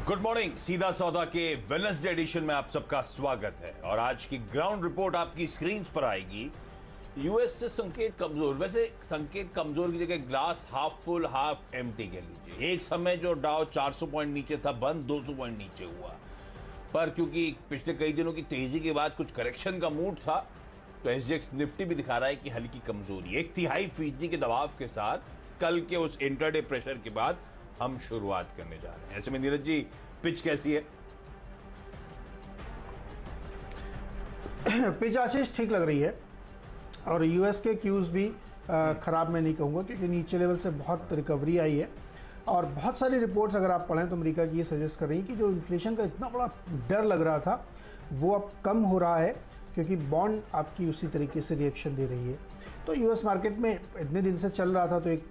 Good morning. सीधा सौदा के वेडनेसडे एडिशन में आप सबका स्वागत है और आज की ग्राउंड रिपोर्ट आपकी स्क्रीन पर आएगी। यूएस से संकेत कमजोर, वैसे संकेत कमजोर की जगह glass half full half empty कह लीजिए। एक समय जो डाउ 400 पॉइंट नीचे था, बंद 200 पॉइंट नीचे हुआ, पर क्योंकि पिछले कई दिनों की तेजी के बाद कुछ करेक्शन का मूड था तो एसजीएक्स निफ्टी भी दिखा रहा है कि हल्की कमजोरी। 1/3% के दबाव के साथ कल के उस इंट्राडे प्रेशर के बाद हम शुरुआत करने जा रहे हैं। ऐसे में नीरज जी, पिच कैसी है? पिच आशीष ठीक लग रही है और यूएस के क्यूज भी खराब मैं नहीं कहूँगा, क्योंकि नीचे लेवल से बहुत रिकवरी आई है और बहुत सारी रिपोर्ट्स अगर आप पढ़ें तो अमेरिका की ये सजेस्ट कर रही है कि जो इन्फ्लेशन का इतना बड़ा डर लग रहा था वो अब कम हो रहा है, क्योंकि बॉन्ड आपकी उसी तरीके से रिएक्शन दे रही है। तो यूएस मार्केट में इतने दिन से चल रहा था तो एक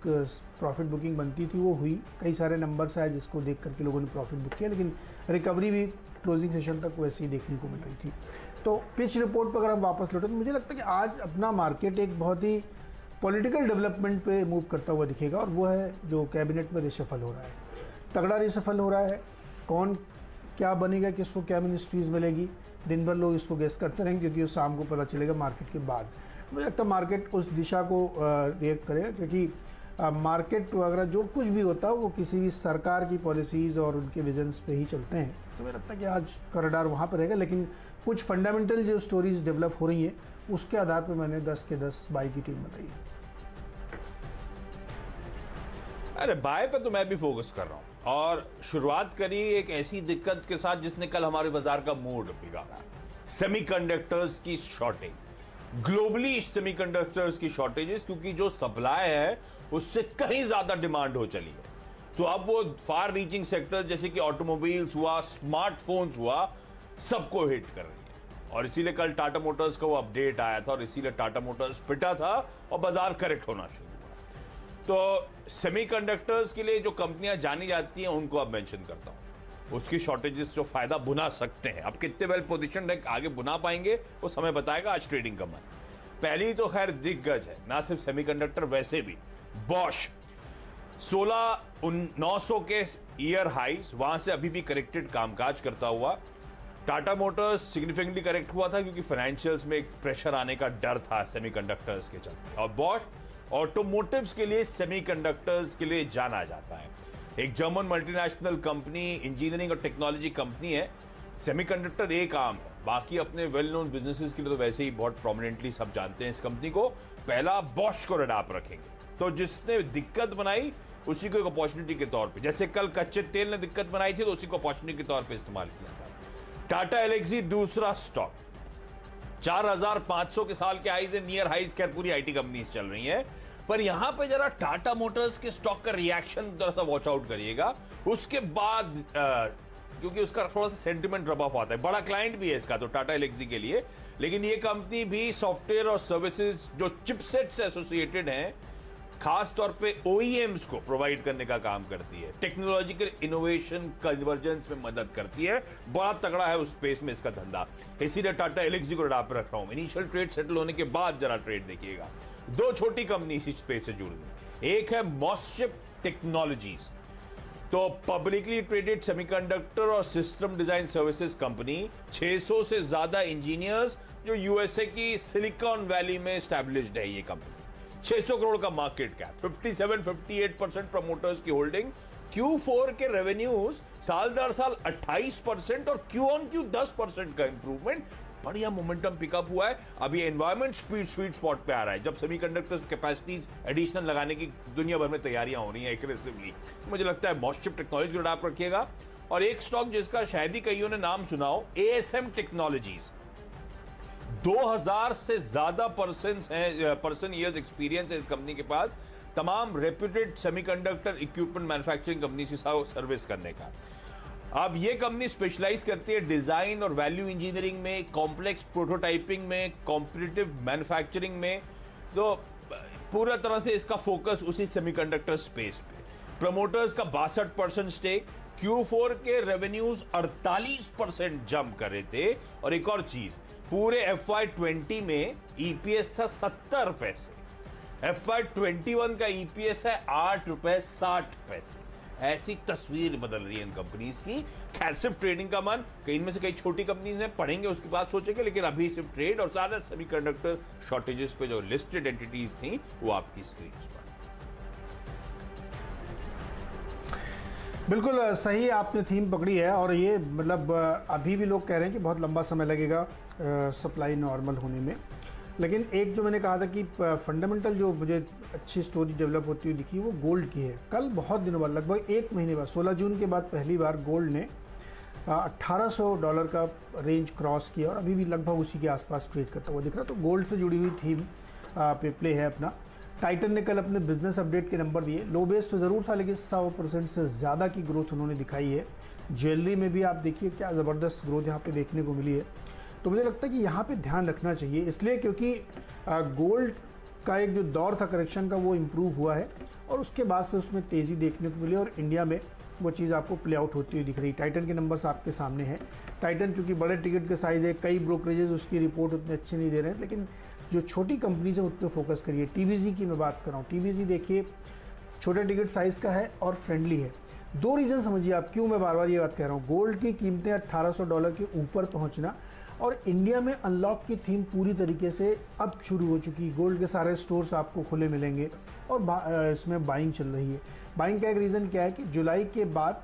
प्रॉफिट बुकिंग बनती थी, वो हुई। कई सारे नंबर्स आए जिसको देख करके लोगों ने प्रॉफिट बुक किया, लेकिन रिकवरी भी क्लोजिंग सेशन तक वैसे ही देखने को मिल रही थी। तो पिच रिपोर्ट पर अगर आप वापस लौटें तो मुझे लगता है कि आज अपना मार्केट एक बहुत ही पॉलिटिकल डेवलपमेंट पे मूव करता हुआ दिखेगा, और वो है जो कैबिनेट में रिशफल हो रहा है। तगड़ा रिशफल हो रहा है। कौन क्या बनेगा, किसको क्या मिनिस्ट्रीज़ मिलेगी, दिन भर लोग इसको गेस करते रहेंगे, क्योंकि उस शाम को पता चलेगा मार्केट के बाद। मुझे लगता है मार्केट उस दिशा को रिएक्ट करेगा, क्योंकि मार्केट वगैरह जो कुछ भी होता है वो किसी भी सरकार की पॉलिसीज़ और उनके विजन्स पे ही चलते हैं। तो मुझे लगता है कि आज का रडार वहाँ पर रहेगा, लेकिन कुछ फंडामेंटल जो स्टोरीज डेवलप हो रही हैं उसके आधार पर मैंने 10 के 10 बाई की टीम बताई है। अरे बाय पे तो मैं भी फोकस कर रहा हूं और शुरुआत करी एक ऐसी दिक्कत के साथ जिसने कल हमारे बाजार का मूड बिगाड़ा। सेमीकंडक्टर्स की शॉर्टेज, ग्लोबली सेमीकंडक्टर्स की शॉर्टेजेस, क्योंकि जो सप्लाई है उससे कहीं ज्यादा डिमांड हो चली है। तो अब वो फार रीचिंग सेक्टर्स जैसे कि ऑटोमोबाइल्स हुआ, स्मार्टफोन्स हुआ, सबको हिट कर रही है। और इसीलिए कल टाटा मोटर्स का वो अपडेट आया था और इसीलिए टाटा मोटर्स पिटा था और बाजार करेक्ट होना शुरू हुआ। तो सेमीकंडक्टर्स के लिए जो कंपनियां जानी जाती हैं उनको अब मेंशन करता हूं। उसकी शॉर्टेजेस जो फायदा बुना सकते हैं, अब कितने वेल पोजीशन है आगे बुना पाएंगे वो समय बताएगा। आज ट्रेडिंग कम है। पहली तो खैर दिग्गज है, ना सिर्फ सेमीकंडक्टर, वैसे भी बॉश 16,900 के ईयर हाइस, वहां से अभी भी करेक्टेड कामकाज करता हुआ। टाटा मोटर्स सिग्निफिकेंटली करेक्ट हुआ था क्योंकि फाइनेंशियल्स में एक प्रेशर आने का डर था सेमीकंडक्टर्स के चलते। और बॉश ऑटोमोटिव्स के लिए, सेमीकंडक्टर्स के लिए जाना जाता है। एक जर्मन मल्टीनेशनल कंपनी, इंजीनियरिंग और टेक्नोलॉजी कंपनी है। सेमीकंडक्टर एक आम है, बाकी अपने वेल नोन बिजनेसेस के लिए तो वैसे ही बहुत प्रोमिनेंटली सब जानते हैं इस कंपनी को। पहला बॉश को रडाप रखेंगे। तो जिसने दिक्कत बनाई उसी को एक अपॉर्चुनिटी के तौर पे, जैसे कल कच्चे तेल ने दिक्कत बनाई थी तो उसी को अपॉर्चुनिटी के तौर पे इस्तेमाल किया था। टाटा एलेक्सी दूसरा स्टॉक, 4,500 के साल के हाईज है, नियर हाईज। खैर पूरी आईटी कंपनी चल रही है, पर यहां पे जरा टाटा मोटर्स के स्टॉक का रिएक्शन थोड़ा सा वॉच आउट करिएगा। उसके बाद क्योंकि उसका थोड़ा सा सेंटिमेंट रब ऑफ आता है। बड़ा क्लाइंट भी है इसका तो टाटा एलेक्सी के लिए, लेकिन ये कंपनी भी सॉफ्टवेयर और सर्विसेज जो चिपसेट से एसोसिएटेड हैं, खास तौर पे ओईएम्स को प्रोवाइड करने का काम करती है। टेक्नोलॉजिकल इनोवेशन कन्वर्जेंस में मदद करती है। बड़ा तगड़ा है उस स्पेस में इसका धंधा, इसीलिए टाटा एलेक्सी को रडार पर रख रहा हूं। इनिशियल ट्रेड सेटल होने के बाद जरा ट्रेड देखिएगा। दो छोटी कंपनी इसी स्पेस से जुड़ी हुई, एक है मॉसचिप टेक्नोलॉजीज, तो पब्लिकली ट्रेडेड सेमीकंडक्टर और सिस्टम डिजाइन सर्विसेज कंपनी। 600 से ज्यादा इंजीनियर्स जो यूएसए की सिलिकॉन वैली में एस्टैब्लिश्ड है ये कंपनी। 600 करोड़ का मार्केट कैप, 57-58% प्रमोटर्स की होल्डिंग। Q4 के रेवेन्यूज साल दर साल 28% और Q on Q 10% का इंप्रूवमेंट। बढ़िया मोमेंटम पिकअप हुआ है। अब ये एनवायरमेंट स्वीट स्पॉट पे आ रहा है, जब सेमीकंडक्टर्स कैपेसिटीज एडिशनल लगाने की दुनिया भर में तैयारियां हो रही हैं एग्रेसिवली। मुझे लगता है मॉसचिप टेक्नोलॉजी को रडार रखिएगा। और एक स्टॉक जिसका शायद ही कईयों ने नाम सुना हो, ASM टेक्नोलॉजीज। 2000 से ज्यादा पर्सन ईयर्स एक्सपीरियंस है इस कंपनी के पास, तमाम reputed semiconductor equipment manufacturing company से सर्विस करने का। अब ये कंपनी स्पेशलाइज करती है डिजाइन और वैल्यू इंजीनियरिंग में, कॉम्प्लेक्स प्रोटोटाइपिंग में, कॉम्पिटिटिव मैन्युफैक्चरिंग में। तो पूरा तरह से इसका फोकस उसी सेमीकंडक्टर स्पेस पे। प्रमोटर्स का 62% स्टेक। Q4 के रेवेन्यूज 48% जंप कर रहे थे। और एक और चीज, पूरे FY20 में ईपीएस था 70 पैसे, FY21 का ईपीएस है 8 रुपए 60 पैसे। ऐसी तस्वीर बदल रही है इन कंपनीज की। खैर सिर्फ ट्रेडिंग का मन, कई इनमें से कई छोटी कंपनीज हैं, पढ़ेंगे उसके बाद सोचेंगे, लेकिन अभी सिर्फ ट्रेड और सारे सेमीकंडक्टर शॉर्टेजेस पे जो लिस्टेड एंटिटीज थी वो आपकी स्क्रीन पर। बिल्कुल सही आपने थीम पकड़ी है, और ये मतलब अभी भी लोग कह रहे हैं कि बहुत लंबा समय लगेगा सप्लाई नॉर्मल होने में। लेकिन एक जो मैंने कहा था कि फंडामेंटल जो मुझे अच्छी स्टोरी डेवलप होती हुई दिखी वो गोल्ड की है। कल बहुत दिनों बाद, लगभग एक महीने बाद, 16 जून के बाद पहली बार गोल्ड ने $1800 का रेंज क्रॉस किया और अभी भी लगभग उसी के आसपास ट्रेड करता हुआ दिख रहा। तो गोल्ड से जुड़ी हुई थीम पे प्ले है अपना। टाइटन ने कल अपने बिजनेस अपडेट के नंबर दिए, लो बेस पे ज़रूर था लेकिन 100% से ज़्यादा की ग्रोथ उन्होंने दिखाई है। ज्वेलरी में भी आप देखिए क्या ज़बरदस्त ग्रोथ यहाँ पे देखने को मिली है। तो मुझे लगता है कि यहाँ पे ध्यान रखना चाहिए, इसलिए क्योंकि गोल्ड का एक जो दौर था करेक्शन का वो इम्प्रूव हुआ है और उसके बाद से उसमें तेज़ी देखने को मिली और इंडिया में वो चीज़ आपको प्ले आउट होती हुई दिख रही। टाइटन के नंबर्स आपके सामने हैं। टाइटन चूँकि बड़े टिकट के साइज़ है, कई ब्रोकरेजेस उसकी रिपोर्ट उतने अच्छे नहीं दे रहे हैं, लेकिन जो छोटी कंपनीज है उस पर फोकस करिए। टीवीजी की मैं बात कर रहा हूँ, टीवीजी देखिए छोटे टिकट साइज़ का है और फ्रेंडली है। दो रीज़न समझिए आप क्यों मैं बार बार ये बात कह रहा हूँ। गोल्ड की कीमतें $1800 के ऊपर पहुँचना और इंडिया में अनलॉक की थीम पूरी तरीके से अब शुरू हो चुकी है। गोल्ड के सारे स्टोर्स आपको खुले मिलेंगे और इसमें बाइंग चल रही है। बाइंग का एक रीज़न क्या है कि जुलाई के बाद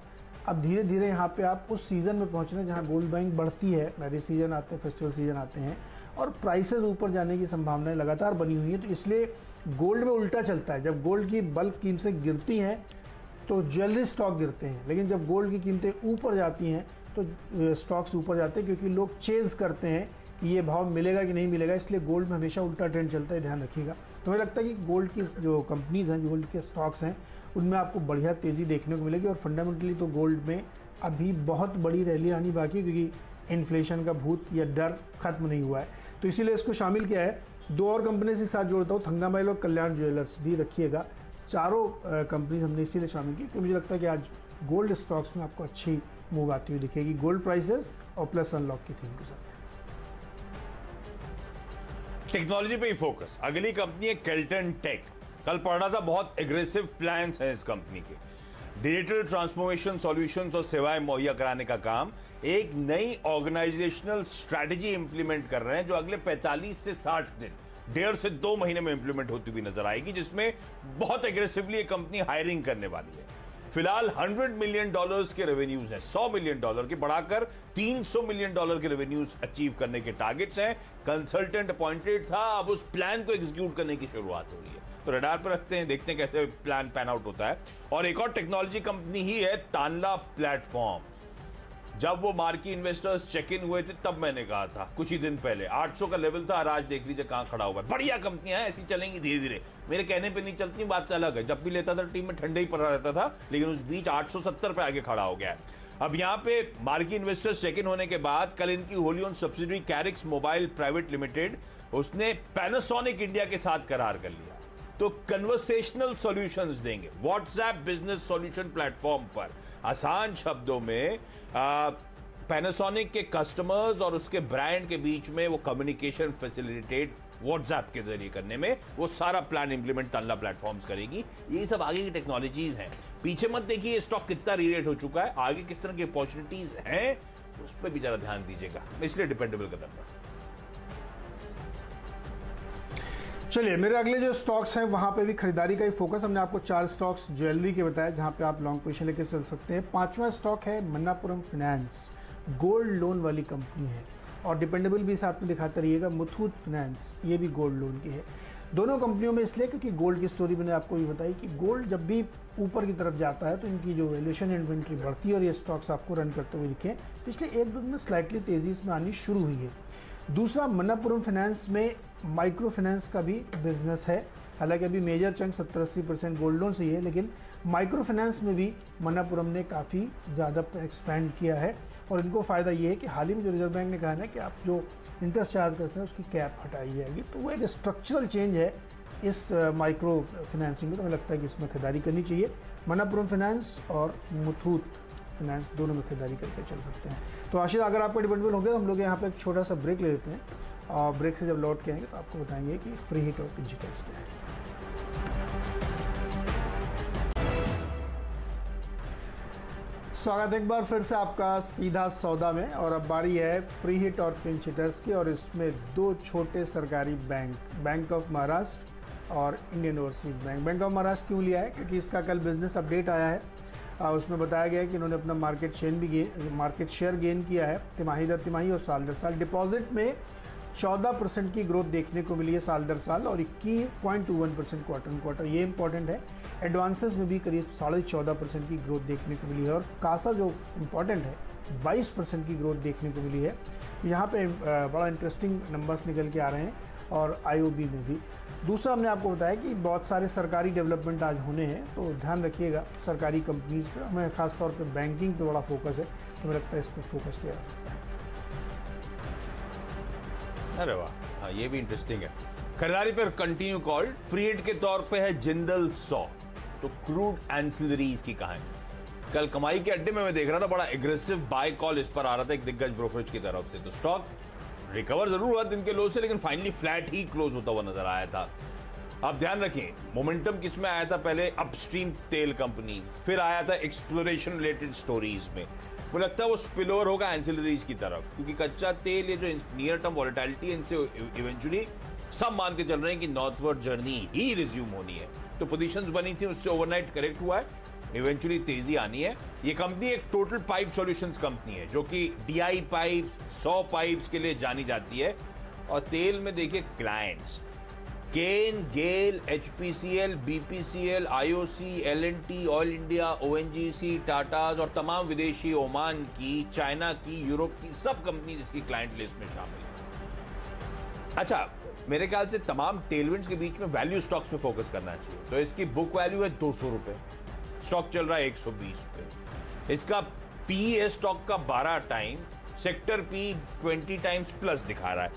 अब धीरे धीरे यहाँ पे आप उस सीज़न में पहुँच रहे हैं जहाँ गोल्ड बाइंग बढ़ती है। मैरिज सीजन आते हैं, फेस्टिवल सीजन आते हैं और प्राइसेस ऊपर जाने की संभावनाएं लगातार बनी हुई है। तो इसलिए गोल्ड में उल्टा चलता है, जब गोल्ड की बल्क कीमतें गिरती हैं तो ज्वेलरी स्टॉक गिरते हैं, लेकिन जब गोल्ड की कीमतें ऊपर जाती हैं तो स्टॉक्स ऊपर जाते हैं, क्योंकि लोग चेज़ करते हैं कि ये भाव मिलेगा कि नहीं मिलेगा। इसलिए गोल्ड में हमेशा उल्टा ट्रेंड चलता है, ध्यान रखिएगा। तो मुझे लगता है कि गोल्ड की जो कंपनीज़ हैं, जो गोल्ड के स्टॉक्स हैं, उनमें आपको बढ़िया तेज़ी देखने को मिलेगी और फंडामेंटली तो गोल्ड में अभी बहुत बड़ी रैली आनी बाकी है, क्योंकि इन्फ्लेशन का भूत या डर खत्म नहीं हुआ है। तो इसीलिए इसको शामिल किया है। दो और कंपनी के साथ जोड़ता हूँ, थंगामाइल और कल्याण ज्वेलर्स भी रखिएगा। चारों कंपनीज हमने इसीलिए शामिल की, तो मुझे लगता है कि आज गोल्ड स्टॉक्स में आपको अच्छी मूव आती हुई दिखेगी, गोल्ड प्राइसेस और प्लस अनलॉक की थीम के साथ। टेक्नोलॉजी पे ही फोकस। अगली कंपनी है केल्टन टेक। कल पढ़ रहा था बहुत एग्रेसिव प्लान्स हैं इस कंपनी के। डिजिटल ट्रांसफॉर्मेशन सॉल्यूशंस और सेवाएं मुहैया कराने का काम, एक नई ऑर्गेनाइजेशनल स्ट्रैटेजी इंप्लीमेंट कर रहे हैं जो अगले 45 से 60 दिन, 1.5 से 2 महीने में इंप्लीमेंट होती हुई नजर आएगी, जिसमें बहुत एग्रेसिवली ये कंपनी हायरिंग करने वाली है। फिलहाल $100 मिलियन के रेवेन्यूज हैं, $100 मिलियन की बढ़ाकर $300 मिलियन के रेवेन्यूज अचीव करने के टारगेट्स हैं। कंसल्टेंट अपॉइंटेड था, अब उस प्लान को एग्जीक्यूट करने की शुरुआत हो रही है। तो रडार पर रखते हैं, देखते हैं कैसे प्लान पैन आउट होता है। और एक और टेक्नोलॉजी कंपनी ही है तानला प्लेटफॉर्म। जब वो मार्की इन्वेस्टर्स चेक इन हुए थे तब मैंने कहा था कुछ ही दिन पहले 800 का लेवल था, और आज देख लीजिए कहां खड़ा हुआ है। बढ़िया कंपनियां हैं, ऐसी चलेंगी धीरे धीरे, मेरे कहने पे नहीं चलती, बात अलग है। जब भी लेता था टीम में ठंडा ही पड़ा रहता था, लेकिन उस बीच 870 पे आगे खड़ा हो गया है। अब यहां पे मार्की इन्वेस्टर्स चेक इन होने के बाद कल इनकी wholly own subsidiary Karix mobile private limited, उसने पैनासोनिक इंडिया के साथ करार कर लिया। तो कन्वर्सेशनल सॉल्यूशंस देंगे व्हाट्सएप बिजनेस सॉल्यूशन प्लेटफॉर्म पर। आसान शब्दों में पैनासोनिक के कस्टमर्स और उसके ब्रांड के बीच में वो कम्युनिकेशन फैसिलिटेट व्हाट्सएप के जरिए करने में वो सारा प्लान इंप्लीमेंट तानला प्लेटफॉर्म्स करेगी। ये सब आगे की टेक्नोलॉजीज हैं। पीछे मत देखिए स्टॉक कितना रीरेट हो चुका है, आगे किस तरह की अपॉर्चुनिटीज हैं उस पर भी जरा ध्यान दीजिएगा, इसलिए डिपेंडेबल कदम पर। चलिए मेरे अगले जो स्टॉक्स हैं वहाँ पे भी खरीदारी का ही फोकस। हमने आपको 4 स्टॉक्स ज्वेलरी के बताए जहाँ पे आप लॉन्ग पोजीशन लेके चल सकते हैं। 5वां स्टॉक है मन्नापुरम फाइनेंस, गोल्ड लोन वाली कंपनी है और डिपेंडेबल भी साथ में दिखाते रहिएगा। मुथूट फाइनेंस, ये भी गोल्ड लोन की है। दोनों कंपनियों में इसलिए क्योंकि गोल्ड की स्टोरी मैंने आपको ये बताई कि गोल्ड जब भी ऊपर की तरफ जाता है तो इनकी जो वैल्यूएशन इन्वेंट्री बढ़ती है और ये स्टॉक्स आपको रन करते हुए दिखे। पिछले 1-2 दिन में स्लाइटली तेज़ी इसमें आनी शुरू हुई है। दूसरा, मन्नापुरम फाइनेंस में माइक्रो फाइनेंस का भी बिजनेस है। हालांकि अभी मेजर चंक 70-80% गोल्ड लोन से ही है, लेकिन माइक्रो फाइनेंस में भी मन्नापुरम ने काफ़ी ज़्यादा एक्सपैंड किया है और इनको फ़ायदा ये है कि हाल ही में जो रिजर्व बैंक ने कहा है ना कि आप जो इंटरेस्ट चार्ज करते हैं उसकी कैप हटाई जाएगी, तो वो एक स्ट्रक्चरल चेंज है इस माइक्रो फाइनेंसिंग में। तो मुझे लगता है कि इसमें खरीदारी करनी चाहिए। मन्नापुरम फाइनेंस और मुथूट फाइनेंस दोनों में खरीदारी करके चल सकते हैं। तो आशीष, अगर आपका डिपेंडेबल हो गया तो हम लोग यहाँ पे एक छोटा सा ब्रेक ले लेते हैं और ब्रेक से जब लौट के आएंगे तो आपको बताएंगे कि फ्री हिट और डिजिटल्स क्या है। स्वागत है एक बार फिर से आपका सीधा सौदा में। और अब बारी है फ्री हिट और पिंच हिटर्स की, और इसमें दो छोटे सरकारी बैंक, बैंक ऑफ महाराष्ट्र और Indian overseas bank. Bank of Maharashtra क्यों लिया है? क्योंकि इसका कल बिजनेस अपडेट आया है, उसमें बताया गया है कि इन्होंने अपना मार्केट शेयर गेन किया है तिमाही दर तिमाही और साल दर साल। डिपॉजिट में 14% की ग्रोथ देखने को मिली है साल दर साल और 21.21% क्वार्टर ऑन क्वार्टर, ये इंपॉर्टेंट है। एडवांसेस में भी करीब 14.5% की ग्रोथ देखने को मिली है, और कासा जो इम्पॉर्टेंट है 22% की ग्रोथ देखने को मिली है। यहाँ पे बड़ा इंटरेस्टिंग नंबर्स निकल के आ रहे हैं, और आईओबी में भी। दूसरा, हमने आपको बताया कि बहुत सारे सरकारी डेवलपमेंट आज होने हैं, तो ध्यान रखिएगा सरकारी कंपनीज पर। हमें खासतौर पर बैंकिंग पे बड़ा फोकस है, तो मुझे लगता है इस पर फोकस किया जा सकता है। अरे वाह, हाँ ये भी इंटरेस्टिंग है। खरीदारी पर कंटिन्यू कॉल फ्री हिट के तौर पे है जिंदल 100। तो क्रूड एंसिलरीज की कहानी, कल कमाई के अड्डे में मैं देख रहा था बड़ा एग्रेसिव बाय कॉल इस पर आ रहा था एक दिग्गज ब्रोकरेज की तरफ से। तो स्टॉक रिकवर जरूर हुआ दिन के लो से, लेकिन फाइनली फ्लैट ही क्लोज होता हुआ नजर आया था। आप ध्यान रखें, मोमेंटम किसमें आया था? पहले अपस्ट्रीम तेल कंपनी, फिर आया था एक्सप्लोरेशन रिलेटेड स्टोरीज में। मुझे लगता है वो स्पिल ओवर होगा एंसिलरीज की तरफ, क्योंकि कच्चा तेल, ये जो नियर टर्म वॉलेटिलिटी है, इनसे इवेंचुअली सब मान के चल रहे हैं कि नॉर्थवर्ड जर्नी ही रिज्यूम होनी है। तो पोजीशंस बनी थी, उससे ओवरनाइट करेक्ट हुआ है, इवेंचुअली तेजी आनी है। ये कंपनी एक टोटल पाइप सॉल्यूशंस कंपनी है, जो कि डीआई पाइप्स, 100 पाइप्स के लिए जानी जाती है। और तेल में देखिए clients Cairn, GAIL, HPCL, BPCL, IOC, LNT, oil India, ONGC, Tatas और तमाम विदेशी, ओमान की, चाइना की, यूरोप की सब कंपनी इसकी क्लाइंट लिस्ट में शामिल है। अच्छा, मेरे ख्याल से तमाम टेलविंड्स के बीच में वैल्यू स्टॉक्स पे फोकस करना चाहिए। तो इसकी बुक वैल्यू है 200 रुपए, स्टॉक चल रहा है 120 पे। इसका पी है स्टॉक का 12 time, sector P 20 times plus दिखा रहा है।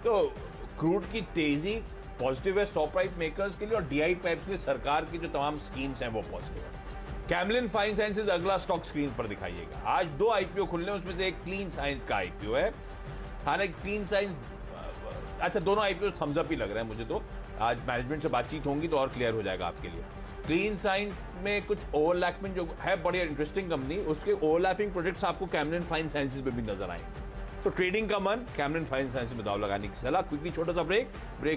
तो क्रूड की तेजी पॉजिटिव है 100 पाइप मेकर्स के लिए, और डीआई पाइप्स के लिए सरकार की जो तमाम स्कीम्स हैं वो पॉजिटिव है। कैमलिन फाइन साइंसेज अगला स्टॉक स्क्रीन पर दिखाइएगा। आज 2 आईपीओ खुलने, उसमें से एक क्लीन साइंस का आईपीओ है। हालांकि क्लीन साइंस, अच्छा दोनों आईपीओ थम्स अप ही लग रहे हैं मुझे। तो आज मैनेजमेंट से बातचीत होंगी तो और क्लियर हो जाएगा आपके लिए। क्लीन साइंस में कुछ ओवरलैपिंग जो है, बड़ी इंटरेस्टिंग कंपनी, उसके ओवरलैपिंग प्रोजेक्ट्स आपको कैमलिन फाइन साइंसेज में भी नजर आएंगे। तो ट्रेडिंग का मन कैमलिन फाइन साइंसेज में दाव लगाने की सलाह। क्विकली छोटा सा ब्रेक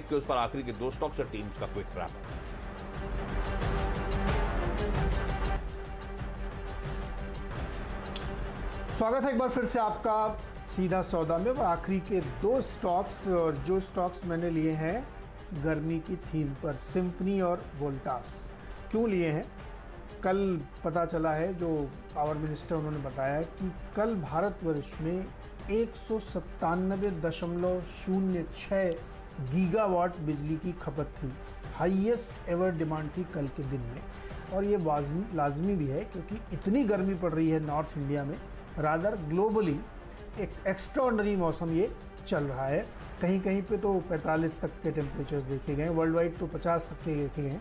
के उस पर आखिरी के 2 स्टॉक्स और टीम्स का क्विक रैप। स्वागत है एक बार फिर से आपका सीधा सौदा में। आखिरी के 2 स्टॉक्स, और जो स्टॉक्स मैंने लिए हैं गर्मी की थीम पर, सिम्फनी और वोल्टास। क्यों लिए हैं? कल पता चला है, जो पावर मिनिस्टर उन्होंने बताया कि कल भारतवर्ष में 197.06 गीगावाट बिजली की खपत थी। हाईएस्ट एवर डिमांड थी कल के दिन में। और ये लाजमी भी है, क्योंकि इतनी गर्मी पड़ रही है नॉर्थ इंडिया में, रादर ग्लोबली एक एक्स्ट्राऑर्डिनरी मौसम ये चल रहा है। कहीं कहीं पे तो 45 तक के टेम्परेचर्स देखे गए, वर्ल्ड वाइड तो 50 तक के देखे गए।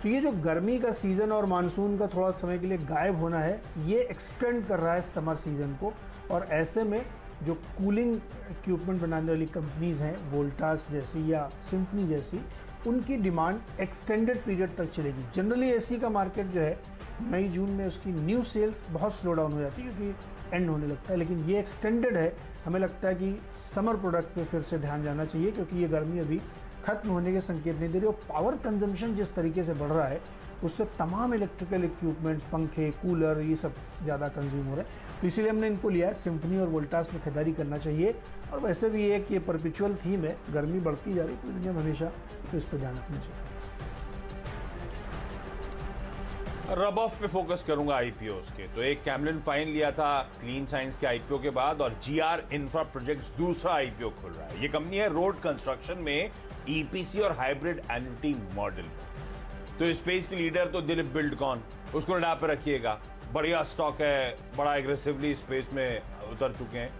तो ये जो गर्मी का सीज़न और मानसून का थोड़ा समय के लिए गायब होना है, ये एक्सटेंड कर रहा है समर सीज़न को। और ऐसे में जो कूलिंग इक्विपमेंट बनाने वाली कंपनीज़ हैं, वोल्टास जैसी या सिम्फनी जैसी, उनकी डिमांड एक्सटेंडेड पीरियड तक चलेगी। जनरली एसी का मार्केट जो है मई जून में उसकी न्यू सेल्स बहुत स्लो डाउन हो जाती है, क्योंकि एंड होने लगता है। लेकिन ये एक्सटेंडेड है, हमें लगता है कि समर प्रोडक्ट पे फिर से ध्यान जाना चाहिए, क्योंकि ये गर्मी अभी खत्म होने के संकेत नहीं दे रही। और पावर कंजम्पशन जिस तरीके से बढ़ रहा है, उससे तमाम इलेक्ट्रिकल इक्विपमेंट्स, पंखे, कूलर, ये सब ज़्यादा कंज्यूम हो रहे हैं। तो इसीलिए हमने इनको लिया है। सिम्फनी और वोल्टास में खरीदारी करना चाहिए। और वैसे भी एक ये परपेचुअल थीम है, गर्मी बढ़ती जा रही है पूरी दुनिया में हमेशा, तो इस पर ध्यान रखना चाहिए। रब ऑफ पे फोकस करूंगा आईपीओस के। तो एक कैमलिन फाइन लिया था क्लीन साइंस के आईपीओ के बाद, और जीआर इंफ्रा प्रोजेक्ट्स दूसरा आईपीओ खुल रहा है। ये कंपनी है रोड कंस्ट्रक्शन में ईपीसी और हाइब्रिड एन्युटी मॉडल। तो स्पेस की लीडर तो दिलीप बिल्डकॉन, उसको रडार पे रखिएगा। बढ़िया स्टॉक है, बड़ा एग्रेसिवली स्पेस में उतर चुके हैं।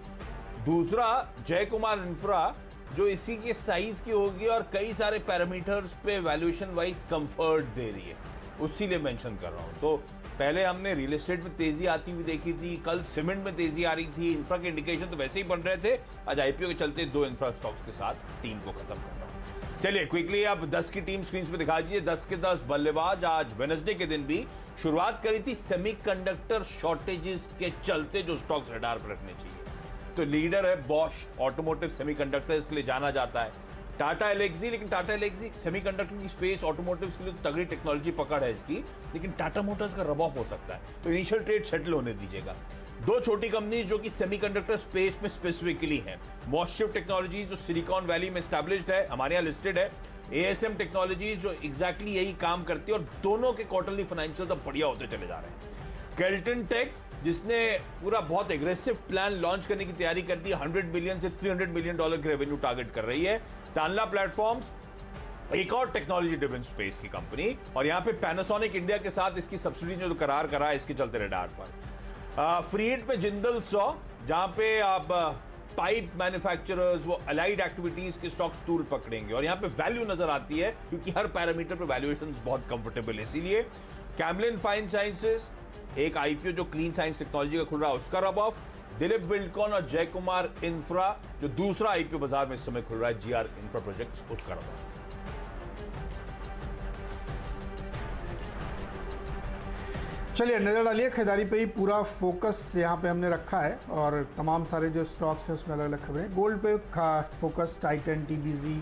दूसरा जय कुमार इंफ्रा, जो इसी के साइज की होगी और कई सारे पैरामीटर्स पे वैल्यूएशन वाइज कंफर्ट दे रही है, उसी लिए मेंशन कर रहा हूं। तो पहले हमने रियल एस्टेट में तेजी आती हुई देखी थी, कल सीमेंट में तेजी आ रही थी, इंफ्रा के इंडिकेशन तो वैसे ही बन रहे थे। आज आईपीओ के चलते 2 इंफ्रा स्टॉक्स के साथ टीम को खत्म कर रहा हूं। चलिए क्विकली आप 10 की टीम स्क्रीन पे दिखा दीजिए। 10 के 10 बल्लेबाज आज वेडनेसडे के दिन भी शुरुआत करी थी सेमीकंडक्टर शॉर्टेजेस के चलते, जो स्टॉक्स रडार पर रखने चाहिए। तो लीडर है बॉश, ऑटोमोटिव सेमीकंडक्टर्स के लिए जाना जाता है। टाटा एलेक्सी, लेकिन टाटा एलेक्सी सेमीकंडक्टर की स्पेस ऑटोमोटिव्स के लिए तो तगड़ी टेक्नोलॉजी पकड़ है इसकी, लेकिन टाटा मोटर्स का रब ऑफ हो सकता है, तो इनिशियल ट्रेड सेटल होने दीजिएगा। दो छोटी कंपनी जो कि सेमीकंडक्टर स्पेस में स्पेसिफिकली हैं, मॉस्शिफ्ट टेक्नोलॉजीज जो सिलिकॉन वैली में एस्टैब्लिश्ड है, हमारे यहाँ लिस्टेड है, एएसएम टेक्नोलॉजीज जो एग्जैक्टली यही काम करती है, और दोनों के क्वार्टरली फाइनेंशियल अब बढ़िया होते चले जा रहे हैं। केल्टन टेक जिसने पूरा बहुत एग्रेसिव प्लान लॉन्च करने की तैयारी कर दी, 100 मिलियन से 300 मिलियन डॉलर के रेवेन्यू टारगेट कर रही है। तानला प्लेटफॉर्म्स एक और टेक्नोलॉजी ड्रिवन स्पेस की कंपनी, और यहां पे पैनासोनिक इंडिया के साथ इसकी सब्सिडी जो करार करा है इसके चलते रडार पर। फ्रीड में जिंदल सॉ, जहां पे आप पाइप मैन्युफैक्चरर्स, वो अलाइड एक्टिविटीज के स्टॉक्स दूर पकड़ेंगे, और यहां पे वैल्यू नजर आती है क्योंकि हर पैरामीटर पे वैल्यूएशन बहुत कंफर्टेबल है। इसीलिए कैमलिन फाइन साइंसेस, एक आईपीओ जो क्लीन साइंस टेक्नोलॉजी का खुल रहा है उसका रब ऑफ। दिलीप बिल्डकॉन और जयकुमार इंफ्रा जो दूसरा आईपीओ बाजार में इस समय खुल रहा है, जीआर इंफ्रा प्रोजेक्ट्स, उसका रब ऑफ। चलिए नजर डालिए खरीदारी पे ही पूरा फोकस यहाँ पे हमने रखा है, और तमाम सारे जो स्टॉक्स हैं उसमें अलग अलग खबरें। गोल्ड पे खास फोकस, टाइटन, टीबीजी,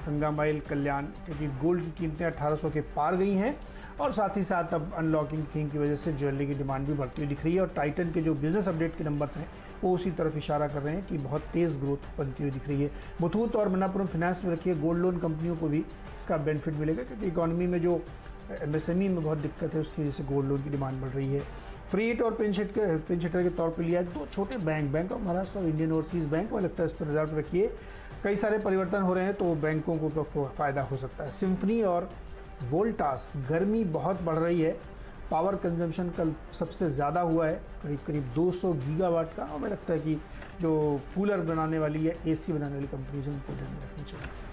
गंगा माइल, कल्याण, क्योंकि गोल्ड की कीमतें 1800 के पार गई हैं, और साथ ही साथ अब अनलॉकिंग थीम की वजह से ज्वेलरी की डिमांड भी बढ़ती हुई दिख रही है। और टाइटन के जो बिजनेस अपडेट के नंबर्स हैं वो उसी तरफ इशारा कर रहे हैं कि बहुत तेज़ ग्रोथ बनती हुई दिख रही है। मुथूट और मन्नापुरम फाइनेंस में रखिए, गोल्ड लोन कंपनियों को भी इसका बेनिफिट मिलेगा, क्योंकि इकोनॉमी में जो एमएसएमई में बहुत दिक्कत है उसकी वजह से गोल्ड लोन की डिमांड बढ़ रही है। फ्री हिट और पिंच हिटर के तौर पर लिया है दो छोटे बैंक ऑफ महाराष्ट्र और इंडियन ओवरसीज़ बैंक, में लगता है इस पर नज़र पर रखिए। कई सारे परिवर्तन हो रहे हैं तो बैंकों को तो फ़ायदा हो सकता है। सिम्फनी और वोल्टास, गर्मी बहुत बढ़ रही है, पावर कंजम्पशन कल सबसे ज़्यादा हुआ है, करीब 200 गीगावाट का। और हमें लगता है कि जो कूलर बनाने वाली है, एसी बनाने वाली कंपनीज हैं उनको ध्यान में रखना चाहिए।